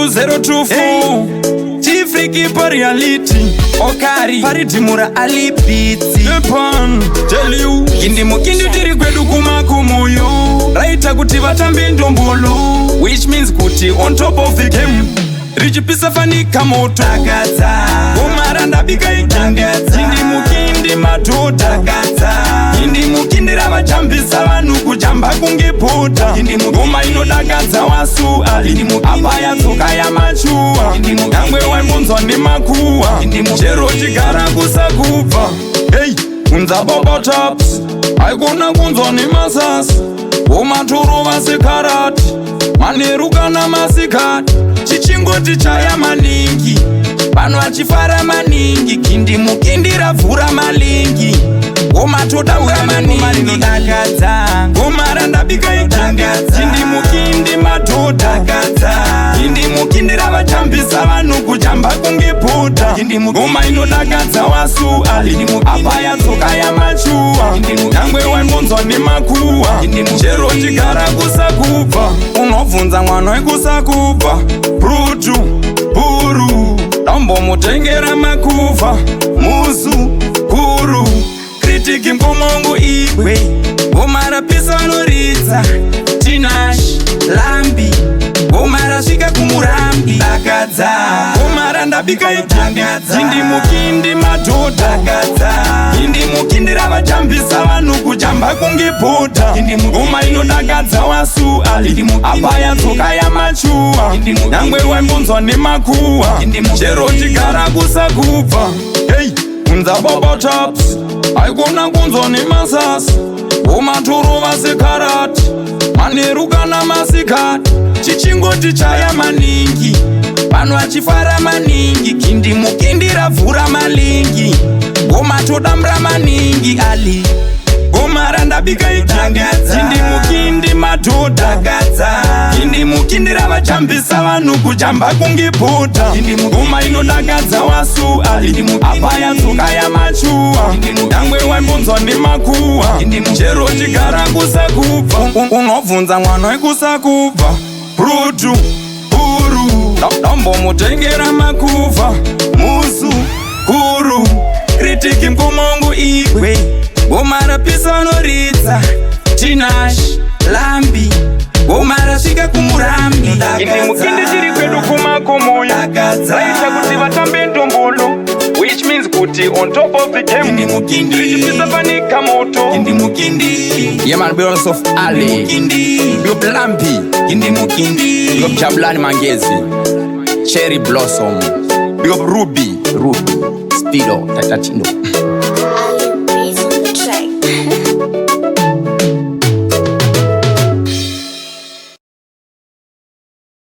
2024 Chifriki pa reality Okari paridimura alipiti Japan tell you Kindi mukindi tiri kwedu kumakumoyo Raita kuti vatambi ndombolo Which means kuti on top of the game Richipisa fanika moto Takata Umaranda bika ikangata Kindi mukindi matoda Takata Kindi mukindi rava chambisa vanu kujamba kungipota Ngoma inodakadza wasu ali Apaya tsoka ya machua Yangwe waimbonzwa nemakuwa Chero chigara kusakubva Hey, unza bobo tops Aikona kunzwa nemasasi Umatoro vasekarati Maneruka na masikati Chichingoti chaya maningi Pano achifara maningi Kindi mukindi ravhura malingi Goma toda ura maningi Dakadza Goma randa bika ikangadza Kindi mukindi matoda Kindi mukindi rava chambisa vanu kujamba kungipota Goma inodakadza wasu ali Apaya tsoka ya machua Yangwe waimbonzwa nemakuwa Chero chigara kusakubva Unovunza mwana wekusakubva Brutu, buru Dombo mutengera makuva Musu, kuru Kritiki mkomongo igwe Gomara pisa vanoridza Tinash, lambi Gomara svika kumurambi Dakadza Gomara ndabika itangadza Kindi mukindi matoda Dakadza Kindi mukindi rava chambisa vanu kujamba kungipota Goma inodakadza wasu ali Apaya tsoka ya machua Yangwe waimbonzwa nemakuwa Chero chigara kusakubva Hey, unza bobo tops Aikona kunzwa nemasasi Umatoro vasekarati Maneruka na masikati Chichingoti chaya maningi Pano achifara maningi Kindi mukindi ravhura malingi Goma todambra maningi ali Goma randa bika ikangadza Kindi mukindi matoda Kindi mukindi rava chambisa vanu kujamba kungipota Goma inodakadza wasu ali Apaya tsoka ya machua Yangwe waimbonzwa nemakuwa Chero chigara kusakubva Unovunza mwana wekusakubva Brutu, buru Dombo mutengera makuva Musu, kuru Kritiki mkomongo igwe Gomara pisa vanoridza Tinash, lambi Gomara svika kumurambi Kindi mukindi chiri kwedu kumakomoyo Raita kuti vatambe ndombolo Which means kuti on top of the game Kindi mukindi Richipisa fanika moto Kindi mukindi Yeah man, Bills of Ali Mukindi Big up Lampi Kindi mukindi Big up Jablani Mangezi Cherry Blossom Big up Ruby Speedo Tatachino